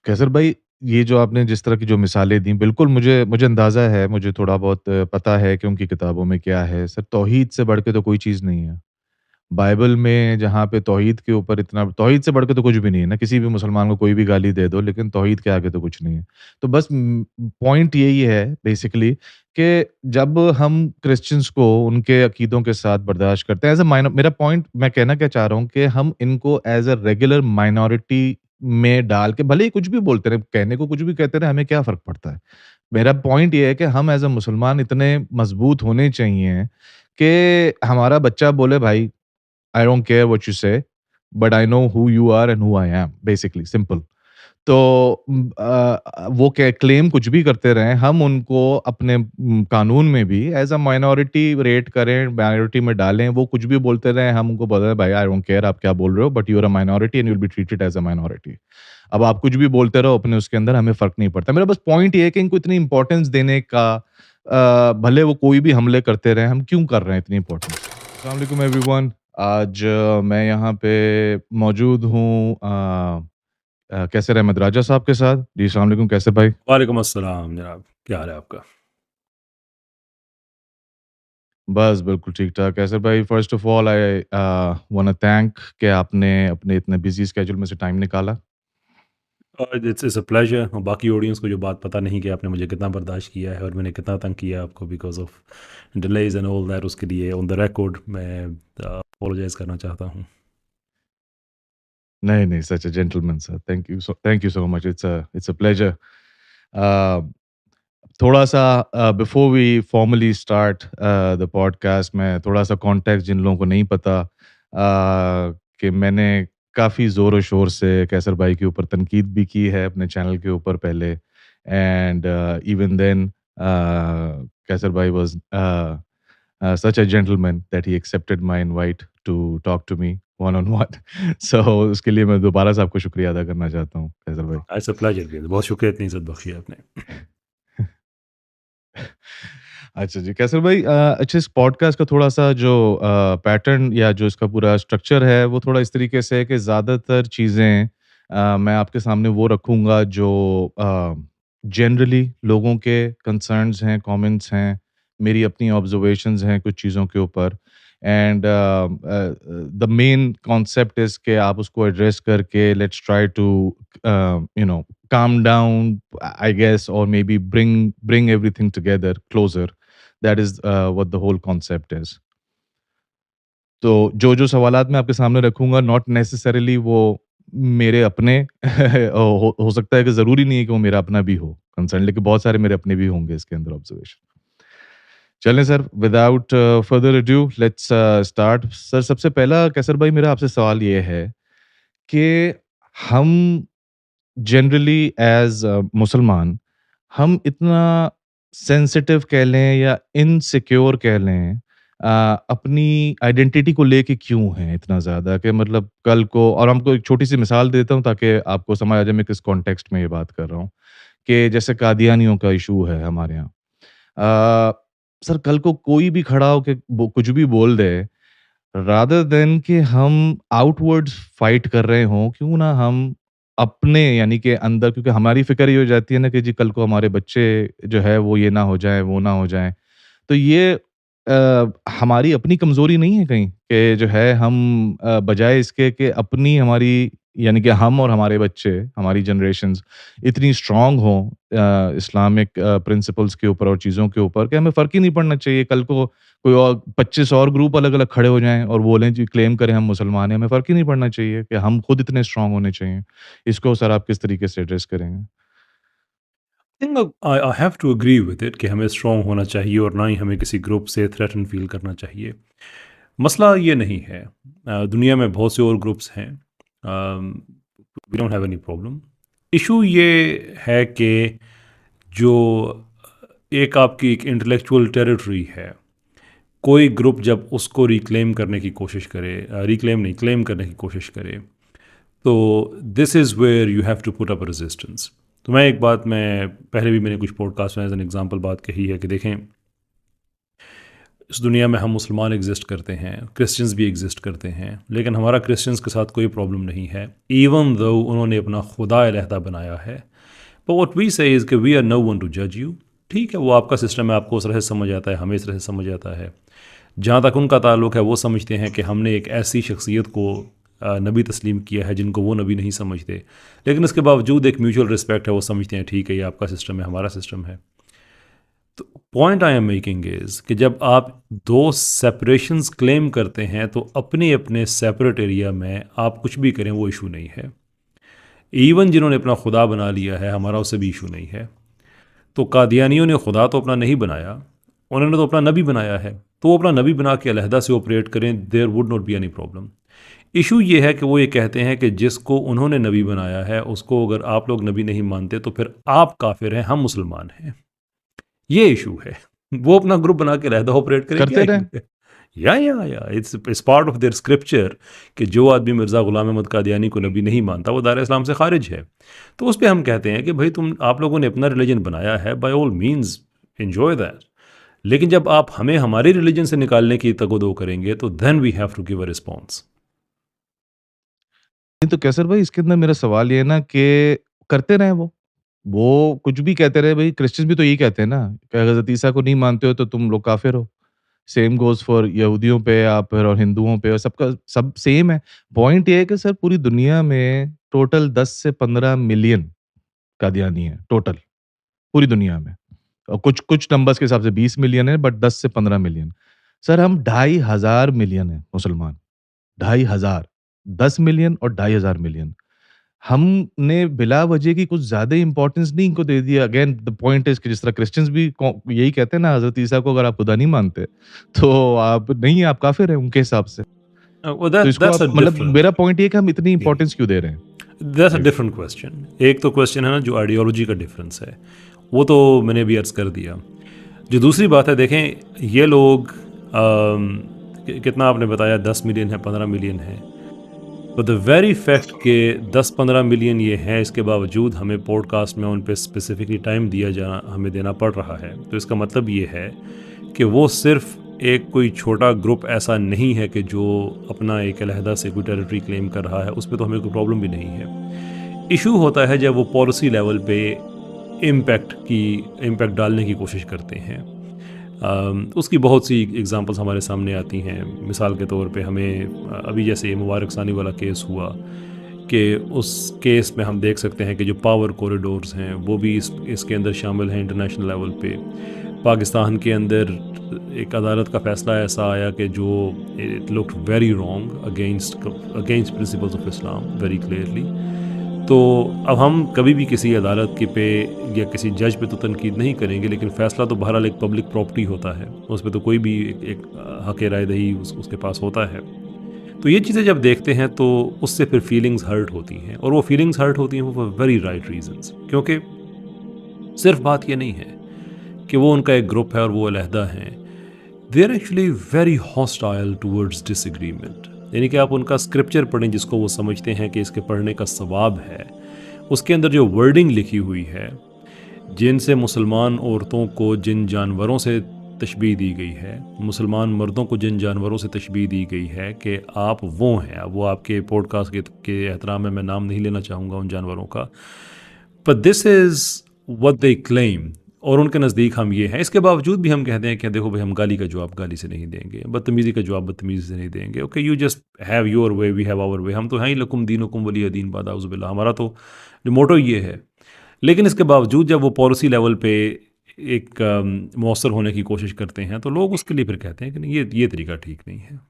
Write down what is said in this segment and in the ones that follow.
कैसर भाई, ये जो आपने जिस तरह की जो मिसालें दी, बिल्कुल मुझे मुझे अंदाज़ा है, मुझे थोड़ा बहुत पता है कि उनकी किताबों में क्या है। सर, तौहीद से बढ़ के तो कोई चीज़ नहीं है। बाइबल में जहाँ पे तौहीद के ऊपर इतना तौहीद से बढ़ के तो कुछ भी नहीं है ना, किसी भी मुसलमान को कोई भी गाली दे दो, लेकिन तौहीद के आगे तो कुछ नहीं है। तो बस पॉइंट यही है बेसिकली कि जब हम क्रिश्चियंस को उनके अकीदों के साथ बर्दाश्त करते हैं एज़ अ माइनॉर मेरा पॉइंट मैं कहना क्या चाह रहा हूँ कि हम इनको एज़ अ रेगुलर माइनॉरिटी में डाल के भले ही कुछ भी बोलते रहें, कहने को कुछ भी कहते रहें, हमें क्या फ़र्क पड़ता है? मेरा पॉइंट ये है कि हम एज़ अ मुसलमान इतने मज़बूत होने चाहिए कि हमारा बच्चा बोले भाई I don't care what you say, but I know who you are and who I am basically simple. तो वो क्या क्लेम कुछ भी करते रहें, हम उनको अपने कानून में भी एज़ अ माइनॉरिटी रेट करें, माइनॉरिटी में डालें, वो कुछ भी बोलते रहें, हम उनको बोले भाई आई डोंट केयर आप क्या बोल रहे हो, but you are a minority and you will be treated as a minority. अब आप कुछ भी बोलते रहो अपने उसके अंदर, हमें फ़र्क नहीं पड़ता। मेरा बस पॉइंट ये है कि इनको इतनी इम्पोर्टेंस देने का भले वो कोई भी हमले करते रहें, हम क्यों कर रहे हैं इतनी इम्पोर्टेंस? अस्सलाम वालेकुम एवरीवन। आज मैं यहाँ पे मौजूद हूँ कैसर अहमद राजा साहब के साथ। जी, अस्सलाम वालेकुम कैसर भाई? वालेकुम अस्सलाम जनाब, क्या हाल है आपका? बस बिल्कुल ठीक-ठाक। कैसर भाई, first of all I वांना thank कि आपने अपने इतने बिज़ी शेड्यूल में से टाइम निकाला। इट्स अ प्लेज़र और बाकी ऑडियंस को जो बात पता नहीं कि आपने मुझे कितना बर्दाश्त किया है और मैंने कितना तंग किया आपको because of delays and all that, उसके लिए ऑन द रिकॉर्ड मैं अपोलोजाइज़ करना चाहता हूँ। नहीं, नहीं, such a gentleman sir. Thank you so much. It's a pleasure. Uh, थोड़ा-सा before we formally start the podcast में थोड़ा-सा कॉन्टेक्स्ट जिन लोगों को नहीं पता कि मैंने काफ़ी ज़ोर और शोर से कैसर भाई के ऊपर तनकीद भी की है अपने चैनल के ऊपर पहले एंड इवन देन कैसर भाई was such a gentleman that he accepted my invite to talk to me one on one. So उसके लिए मैं दोबारा से आपको शुक्रिया अदा करना चाहता हूँ कैसर भाई। इट्स अ प्लेज़र भी, बहुत शुक्रिया इतनी इज़्ज़त बख्शी आपने। अच्छा जी, कैसर भाई अच्छा इस पॉडकास्ट का थोड़ा-सा जो पैटर्न या जो इसका पूरा स्ट्रक्चर है, वो थोड़ा इस तरीके से है कि ज़्यादातर चीज़ें मैं आपके सामने वो रखूँगा जो जनरली लोगों के कंसर्न्स हैं, कमेंट्स हैं, मेरी अपनी ऑब्जर्वेशंस हैं कुछ चीज़ों के ऊपर and the main concept is कि आप उसको एड्रेस करके let's try to you know calm down, I guess, or maybe bring everything together closer. That is what the whole concept is. तो जो-जो सवालात मैं आपके सामने रखूँगा नॉट नेसेसरीली वो मेरे अपने हो सकता है कि ज़रूरी नहीं है कि वो मेरा अपना भी हो कंसर्न, लेकिन बहुत सारे मेरे अपने भी होंगे इसके अंदर ऑब्जर्वेशन। चलें sir, without further ado let's start. Sir, सबसे पहला कैसर भाई मेरा आपसे सवाल ये है कि हम जनरली एज़ मुसलमान, हम इतना सेंसिटिव कह लें या इनसिक्योर कह लें अपनी आइडेंटिटी को लेके क्यों हैं इतना ज़्यादा कि मतलब कल को और हमको एक छोटी-सी मिसाल देता हूँ ताकि आपको समझ आ जाए मैं किस कॉन्टेक्स्ट में ये बात कर रहा हूँ, कि जैसे कादियानियों का इश्यू है हमारे यहाँ। सर कल को कोई भी खड़ा होके बो कुछ भी बोल दे, रादर देन कि हम आउटवर्ड्स फाइट कर रहे हों, क्यों ना हम अपने यानी कि अंदर क्योंकि हमारी फ़िक्र ये हो जाती है ना कि जी कल को हमारे बच्चे जो है वो ये ना हो जाएँ, वो ना हो जाएँ। तो ये हमारी अपनी कमज़ोरी नहीं है कहीं कि जो है हम बजाए इसके कि अपनी हमारी यानी कि हम और हमारे बच्चे, हमारी जनरेशन्स इतनी स्ट्रॉन्ग हों इस्लामिक प्रिंसिपल्स के ऊपर और चीज़ों के ऊपर कि हमें फ़र्क ही नहीं पड़ना चाहिए। कल को कोई और 25 और ग्रुप अलग-अलग खड़े हो जाएँ और बोलें जी क्लेम करें हम मुसलमान हैं, हमें फ़र्क ही नहीं पड़ना चाहिए कि हम खुद इतने स्ट्रॉन्ग होने चाहिए। इसको सर आप किस तरीके से एड्रेस करेंगे? Think I have to agree with it कि हमें स्ट्रॉन्ग होना चाहिए और ना ही हमें किसी ग्रुप से थ्रेटन फील करना चाहिए। मसला ये नहीं है, दुनिया में बहुत से और ग्रुप्स हैं, we don't have any problem. Issue ये है कि जो एक आपकी एक इंटेलेक्चुअल टेरिटरी है, कोई ग्रुप जब उसको रिक्लेम करने की कोशिश करे, रिक्लेम नहीं क्लेम करने की कोशिश करे, तो this is where you have to put up resistance. तो मैं एक बात, मैं पहले भी मैंने कुछ पॉडकास्ट में एज एन एग्जांपल बात कही है कि देखें, इस दुनिया में हम मुसलमान एग्जिस्ट करते हैं, क्रिश्चियंस भी एग्जिस्ट करते हैं, लेकिन हमारा क्रिश्चियंस के साथ कोई प्रॉब्लम नहीं है, इवन दो उन्होंने अपना खुदा अलहदा बनाया है। But what we say is कि we are no one to जज यू। ठीक है, वो आपका सिस्टम है, आपको उस तरह से समझ आता है, हमें इस तरह से समझ आता है। जहाँ तक उनका ताल्लुक है, वो समझते हैं कि हमने एक ऐसी शख्सियत को नबी तस्लीम किया है जिनको वो नबी नहीं समझते, लेकिन इसके बावजूद एक म्यूचुअल रिस्पेक्ट है, वो समझते हैं ठीक है ये आपका सिस्टम है, हमारा सिस्टम है। तो point I am making is कि जब आप दो सेपरेशंस क्लेम करते हैं तो अपने अपने सेपरेट एरिया में आप कुछ भी करें वो इशू नहीं है। इवन जिन्होंने अपना खुदा बना लिया है, हमारा उससे भी इशू नहीं है। तो कादियानियों ने खुदा तो अपना नहीं बनाया, उन्होंने तो अपना नबी बनाया है, तो वो अपना नबी बना के अलहदा से ऑपरेट करें, there would not be any problem. Issue ये है कि वो ये कहते हैं कि जिसको उन्होंने नबी बनाया है उसको अगर आप लोग नबी नहीं मानते तो फिर आप काफिर हैं, हम मुसलमान हैं। ये इशू है। वो अपना ग्रुप बना के अलहदा ऑपरेट करें, क्या करते इशू रहें। है? या it's part of their scripture कि जो आदमी मिर्ज़ा ग़ुलाम अहमद कादियानी को नबी नहीं मानता वो दायरा इस्लाम से खारिज है। तो उस पे हम कहते हैं कि भाई तुम आप लोगों ने अपना रिलीजन बनाया है, by all means enjoy that. लेकिन जब आप हमें हमारे रिलीजन से निकालने की तगो-दो करेंगे तो then we have to give a response. नहीं तो कैसर भाई इसके अंदर मेरा सवाल ये है ना कि करते रहें वो। वो कुछ भी कहते रहे भई क्रिश्चियन भी तो यही कहते हैं ना कि अगर हज़रत ईसा को नहीं मानते हो तो तुम लोग काफ़िर हो। सेम गोज़ फॉर यहूदियों पे या फिर और हिंदुओं पे और सबका सब सेम है। पॉइंट ये है कि सर पूरी दुनिया में टोटल 10 से 15 मिलियन कादियानी हैं टोटल, पूरी दुनिया में। और कुछ नंबर्स के हिसाब से 20 मिलियन है बट 10 से 15 मिलियन। सर हम ढाई हज़ार मिलियन हैं मुसलमान, ढाई हज़ार, 10 मिलियन और ढाई हज़ार मिलियन। हमने बिला वजह की कुछ ज़्यादा इम्पोर्टेंस नहीं इनको दे दिया। अगेन द पॉइंट इज़ कि जिस तरह क्रिश्चियंस भी यही कहते हैं ना हज़रत ईसा को अगर आप खुदा नहीं मानते, तो आप नहीं आप काफ़िर हैं उनके हिसाब से। well तो that इसको that's आप a मतलब different मेरा पॉइंट ये है कि हम इतनी इम्पोर्टेंस क्यों दे रहे हैं? दैट्स अ जी। Different question. एक तो क्वेश्चन है ना जो आइडियोलॉजी का डिफरेंस है, वो तो मैंने भी अर्ज कर दिया। जो दूसरी बात है, देखें ये लोग कितना आपने बताया, 10 मिलियन है, 15 मिलियन है, तो द वेरी फैक्ट के 10-15 मिलियन ये हैं, इसके बावजूद हमें पॉडकास्ट में उन पे स्पेसिफिकली टाइम दिया जाना हमें देना पड़ रहा है। तो इसका मतलब ये है कि वो सिर्फ एक कोई छोटा ग्रुप ऐसा नहीं है कि जो अपना एक अलहदा से कोई टेरिटरी क्लेम कर रहा है, उस पर तो हमें कोई प्रॉब्लम भी नहीं है। इशू होता है जब वो पॉलिसी लेवल पे इम्पैक्ट डालने की कोशिश करते हैं। उसकी बहुत सी एग्ज़ाम्पल्स हमारे सामने आती हैं। मिसाल के तौर पे हमें अभी जैसे ये मुबारक सानी वाला केस हुआ कि उस केस में हम देख सकते हैं कि जो पावर कॉरिडोर्स हैं वो भी इसके अंदर शामिल हैं इंटरनेशनल लेवल पे। पाकिस्तान के अंदर एक अदालत का फ़ैसला ऐसा आया कि जो it looked very wrong against against principles of Islam very clearly. तो अब हम कभी भी किसी अदालत के पे या किसी जज पे तो तनकीद नहीं करेंगे, लेकिन फ़ैसला तो बहरहाल एक पब्लिक प्रॉपर्टी होता है, उस पे तो कोई भी एक हक़ राय दही उसके पास होता है। तो ये चीज़ें जब देखते हैं तो उससे फिर फीलिंग्स हर्ट होती हैं, और वो फीलिंग्स हर्ट होती हैं फॉर वेरी राइट रीजंस। क्योंकि सिर्फ बात ये नहीं है कि वो उनका एक ग्रुप है और वो अलहदा हैं, they are actually very hostile towards disagreement. यानी कि आप उनका स्क्रिप्चर पढ़ें जिसको वो समझते हैं कि इसके पढ़ने का सवाब है, उसके अंदर जो वर्डिंग लिखी हुई है, जिनसे मुसलमान औरतों को जिन जानवरों से तशबीह दी गई है, मुसलमान मर्दों को जिन जानवरों से तशबीह दी गई है कि आप वो हैं। अब वो आपके पॉडकास्ट के एहतराम में मैं नाम नहीं लेना चाहूँगा उन जानवरों का, but this is what they claim, और उनके नज़दीक हम ये हैं। इसके बावजूद भी हम कहते हैं कि देखो भाई हम गाली का जवाब गाली से नहीं देंगे, बदतमीज़ी का जवाब बदतमीज़ी से नहीं देंगे। Okay, you just have your way, we have our way. हम तो हैं ही लकुम दीनुकुम वलिय दीन बाद औज़ुबिल्लाह, हमारा तो जो मोटो ये है। लेकिन इसके बावजूद जब वो पॉलिसी लेवल पे एक मौसर होने की कोशिश करते हैं तो लोग उसके लिए फिर कहते हैं कि नहीं, ये तरीका ठीक नहीं है।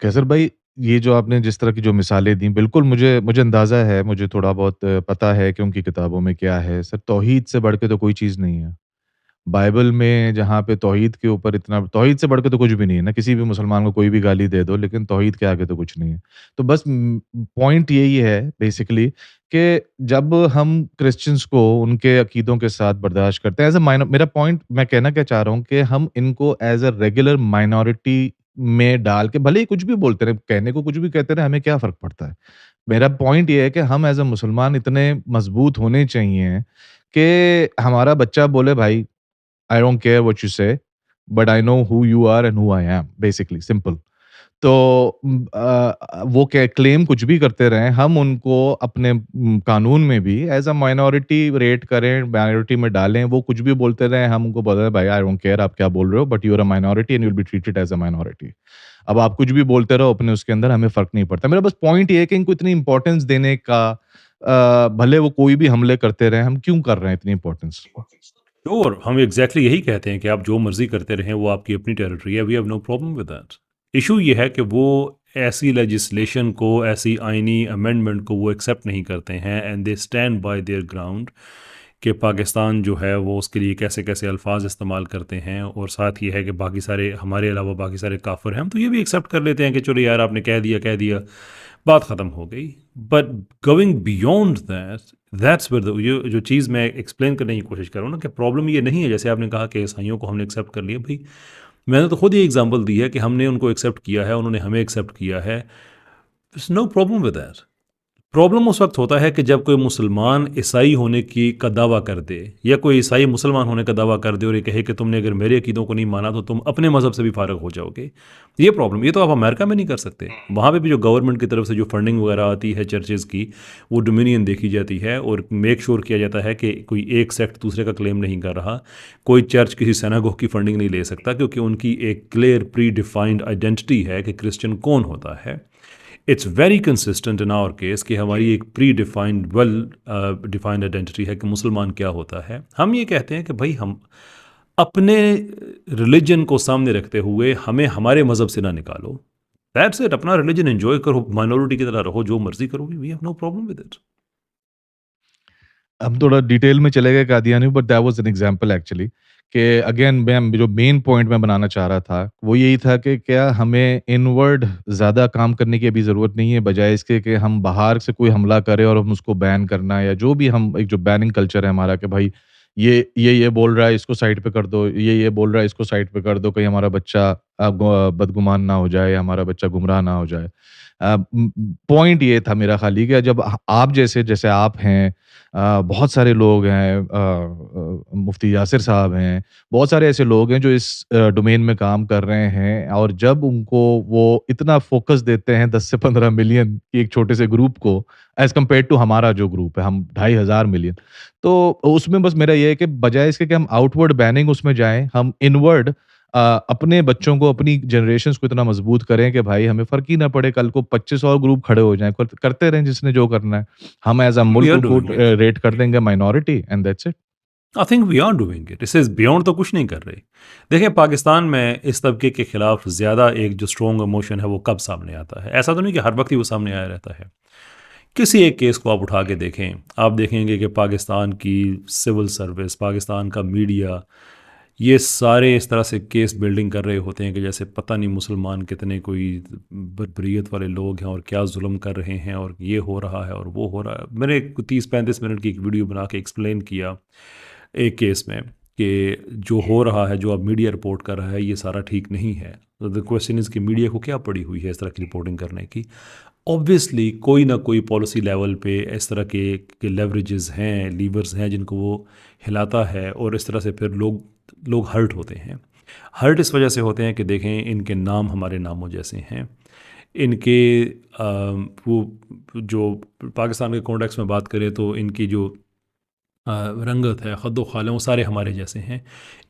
कैसर भाई, ये जो आपने जिस तरह की जो मिसालें दी, बिल्कुल मुझे मुझे अंदाज़ा है, मुझे थोड़ा बहुत पता है कि उनकी किताबों में क्या है। सर तौहीद से बढ़ के तो कोई चीज़ नहीं है। बाइबल में जहाँ पे तौहीद के ऊपर इतना तौहीद से बढ़ के तो कुछ भी नहीं है ना, किसी भी मुसलमान को कोई भी गाली दे दो, लेकिन तौहीद के आगे तो कुछ नहीं है। तो बस पॉइंट यही है बेसिकली कि जब हम क्रिश्चियंस को उनके अकीदों के साथ बर्दाश्त करते हैं एज़ अ माइनॉर, मेरा पॉइंट मैं कहना क्या चाह रहा हूँ कि हम इनको एज़ अ रेगुलर माइनॉरिटी में डाल के भले ही कुछ भी बोलते रहें, कहने को कुछ भी कहते रहें, हमें क्या फ़र्क पड़ता है? मेरा पॉइंट ये है कि हम एज़ अ मुसलमान इतने मज़बूत होने चाहिए कि हमारा बच्चा बोले भाई I don't care what you say, but I know who you are and who I am, basically simple. तो वो क्या क्लेम कुछ भी करते रहें, हम उनको अपने कानून में भी एज़ अ माइनॉरिटी रेट करें, माइनॉरिटी में डालें, वो कुछ भी बोलते रहें, हम उनको बताएँ भाई आई डोंट केयर आप क्या बोल रहे हो, but you are a minority and you will be treated as a minority. अब आप कुछ भी बोलते रहो अपने उसके अंदर, हमें फ़र्क नहीं पड़ता। मेरा बस पॉइंट ये है कि इनको इतनी इम्पोर्टेंस देने का भले वो कोई भी हमले करते रहें, हम क्यों कर रहे हैं इतनी इम्पोर्टेंस? श्योर, हम एग्ज़ैक्टली यही कहते हैं कि आप जो मर्ज़ी करते रहें, वो आपकी अपनी टेरिटरी है, we have no problem with that. Issue ये है कि वो ऐसी लेजिस्लेशन को, ऐसी आइनी अमेंडमेंट को वो एक्सेप्ट नहीं करते हैं and they stand by their ground कि पाकिस्तान जो है वो उसके लिए कैसे-कैसे अल्फ़ाज़ इस्तेमाल करते हैं, और साथ ये है कि बाकी सारे हमारे अलावा बाकी सारे काफ़िर हैं। हम तो ये भी एक्सेप्ट कर लेते हैं कि चलो यार आपने कह दिया, बात ख़त्म हो गई। But going beyond that, that's where the ये जो चीज़ मैं एक्सप्लेन करने की कोशिश कर रहा हूँ ना, कि प्रॉब्लम ये नहीं है जैसे आपने कहा कि ईसाइयों को हमने एक्सेप्ट कर लिया। भई मैंने तो खुद ही एग्ज़ाम्पल दी है कि हमने उनको एक्सेप्ट किया है, उन्होंने हमें एक्सेप्ट किया है। There is no problem with that. Problem उस वक्त होता है कि जब कोई मुसलमान ईसाई होने की का दावा कर दे, या कोई ईसाई मुसलमान होने का दावा कर दे और ये कहे कि तुमने अगर मेरे अकीदों को नहीं माना तो तुम अपने मज़हब से भी फारग हो जाओगे। ये प्रॉब्लम, ये तो आप अमेरिका में नहीं कर सकते। वहाँ पे भी जो गवर्नमेंट की तरफ से जो फंडिंग वगैरह आती है चर्चेज़ की, वो डोमिनियन देखी जाती है और मेक श्योर किया जाता है कि कोई एक सेक्ट दूसरे का क्लेम नहीं कर रहा। कोई चर्च किसी सिनेगोग की फंडिंग नहीं ले सकता, क्योंकि उनकी एक क्लियर प्री डिफाइंड आइडेंटिटी है कि क्रिश्चियन कौन होता है। It's very consistent in our case कि हमारी एक predefined well defined identity है कि मुसलमान क्या होता है। हम ये कहते हैं कि भाई हम अपने रिलीजन को सामने रखते हुए हमें हमारे मज़हब से ना निकालो। That's it. अपना रिलीजन एंजॉय करो, माइनॉरिटी की तरह रहो, जो मर्जी करोगे, we have no problem with it. हम थोड़ा डिटेल में चले गए Qadiani, but that was an example actually कि अगेन मैं जो मेन पॉइंट मैं बनाना चाह रहा था, वो यही था कि क्या हमें इनवर्ड ज़्यादा काम करने की अभी ज़रूरत नहीं है, बजाय इसके कि हम बाहर से कोई हमला करें और हम उसको बैन करना, या जो भी हम एक जो बैनिंग कल्चर है हमारा कि भाई ये बोल रहा है इसको साइड पे कर दो, ये बोल रहा है इसको साइड पे कर दो, कहीं हमारा बच्चा बदगुमान ना हो जाए, हमारा बच्चा गुमराह ना हो जाए। पॉइंट ये था मेरा खाली कि जब आप जैसे जैसे आप हैं, बहुत सारे लोग हैं, मुफ्ती यासिर साहब हैं, बहुत सारे ऐसे लोग हैं जो इस डोमेन में काम कर रहे हैं, और जब उनको वो इतना फ़ोकस देते हैं 10 से 15 मिलियन की एक छोटे से ग्रुप को, एज़ कम्पेयर्ड टू हमारा जो ग्रुप है, हम 2,500 मिलियन। तो उसमें बस मेरा ये है कि बजाय इसके कि हम आउटवर्ड बैनिंग उसमें जाएँ, हम इनवर्ड अपने बच्चों को, अपनी जनरेशंस को इतना मजबूत करें कि भाई हमें फ़र्क ही ना पड़े, कल को 25 और ग्रुप खड़े हो जाएँ, करते रहें जिसने जो करना है। हम एज़ अ वी मुल्क आर उनको डूइंग इट। रेट कर देंगे minority and that's it. I think we are doing it. इससे बियॉन्ड तो कुछ नहीं कर रहे। देखिए पाकिस्तान में इस तबके के खिलाफ ज़्यादा एक जो स्ट्रॉन्ग इमोशन है वो कब सामने आता है। ऐसा तो नहीं कि हर वक्त ही वो सामने आया रहता है। किसी एक केस को आप उठा के देखें, आप देखेंगे कि पाकिस्तान की सिविल सर्विस, पाकिस्तान का मीडिया, ये सारे इस तरह से केस बिल्डिंग कर रहे होते हैं कि जैसे पता नहीं मुसलमान कितने कोई बरबरीत वाले लोग हैं और क्या जुल्म कर रहे हैं और ये हो रहा है और वो हो रहा है। मैंने 30-35 मिनट की एक वीडियो बना के एक्सप्लेन किया एक केस में कि जो हो रहा है, जो अब मीडिया रिपोर्ट कर रहा है, ये सारा ठीक नहीं है। तो द क्वेश्चन इज़ कि मीडिया को क्या पड़ी हुई है इस तरह की रिपोर्टिंग करने की। ऑब्वियसली कोई ना कोई पॉलिसी लेवल पे इस तरह के लेवरेजेस हैं, लीवर्स हैं जिनको वो हिलाता है, और इस तरह से फिर लोग लोग हर्ट होते हैं। हर्ट इस वजह से होते हैं कि देखें इनके नाम हमारे नामों जैसे हैं। इनके वो जो पाकिस्तान के कॉन्टेक्स्ट में बात करें तो इनकी जो रंगत है, ख़द्दो-ख़ाल है, वो सारे हमारे जैसे हैं।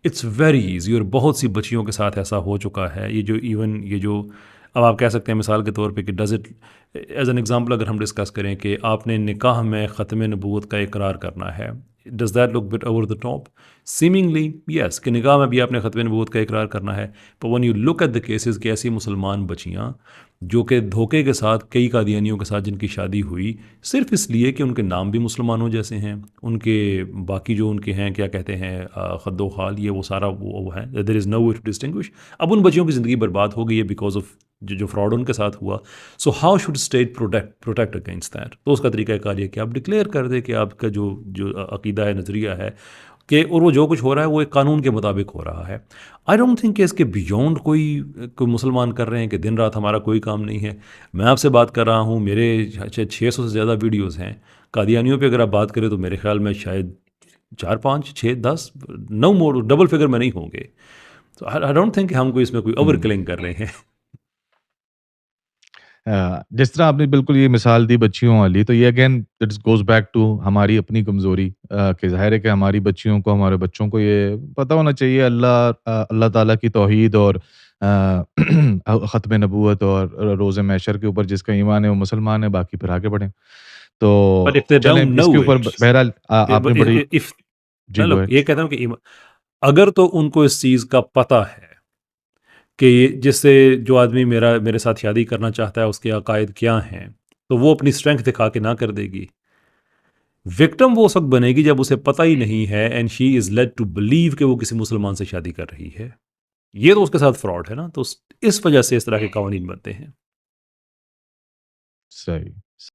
इट्स वेरी ईज़ी, और बहुत सी बच्चियों के साथ ऐसा हो चुका है। ये जो इवन ये जो अब आप कह सकते हैं मिसाल के तौर पे कि does it as an example अगर हम डिस्कस करें कि आपने निकाह में ख़त्म नबूवत का इकरार करना है, does that look bit over the top? Seemingly yes, कि निकाह में भी आपने ख़त्म नबूवत का इकरार करना है। पर when you look at the cases कि ऐसी मुसलमान बच्चियाँ जो कि धोखे के साथ कई कादियानियों के साथ जिनकी शादी हुई सिर्फ इसलिए कि उनके नाम भी मुसलमानों जैसे हैं, उनके बाकी जो उनके हैं क्या कहते हैं खद्दो खाल, ये वो सारा वो है, there is no way to distinguish. अब उन बच्चियों की ज़िंदगी बर्बाद हो गई है बिकॉज ऑफ जो फ्रॉड उनके साथ हुआ। So how should state protect against that? तो उसका तरीका कार ये कि आप डिक्लेयर कर दें कि आपका जो जो अकीदा है, नज़रिया है, कि और वो जो कुछ हो रहा है वो एक कानून के मुताबिक हो रहा है। आई डोंट थिंक कि इसके बियॉन्ड कोई मुसलमान कर रहे हैं कि दिन रात हमारा कोई काम नहीं है। मैं आपसे बात कर रहा हूँ, मेरे 600 से ज़्यादा वीडियोज़ हैं। कादियानियों पे अगर आप बात करें तो मेरे ख्याल में शायद 4, 5, 6, 10, नो मोर, डबल फिगर में नहीं होंगे। तो आई डोंट थिंक हम कोई इसमें कोई ओवर हुँ। किलिंग कर रहे हैं। जिस तरह आपने बिल्कुल ये मिसाल दी बच्चियों वाली, तो ये again it's goes back to हमारी अपनी कमज़ोरी, कि ज़ाहिर है कि हमारी बच्चियों को, हमारे बच्चों को ये पता होना चाहिए अल्लाह ताला की तौहीद और ख़त्म नबूवत और रोज़े महशर के ऊपर जिसका ईमान है वो मुसलमान है, बाकी फिर आगे बढ़ें। बट इफ तो दे चलें डोंट नो इसके ऊपर इट, बहरहाल आपने बड़ी इफ जी, गो मतलब अहेड। ये कहता हूँ कि अगर तो उनको इस चीज़ का पता है कि जिससे जो आदमी मेरे साथ शादी करना चाहता है उसके अकायद क्या हैं, तो वो अपनी स्ट्रेंथ दिखा के ना कर देगी। विक्टिम वो उस वक्त बनेगी जब उसे पता ही नहीं है and she is led to believe कि वो किसी मुसलमान से शादी कर रही है। ये तो उसके साथ फ्रॉड है ना, तो इस वजह से इस तरह के कवानीन बनते हैं। सही।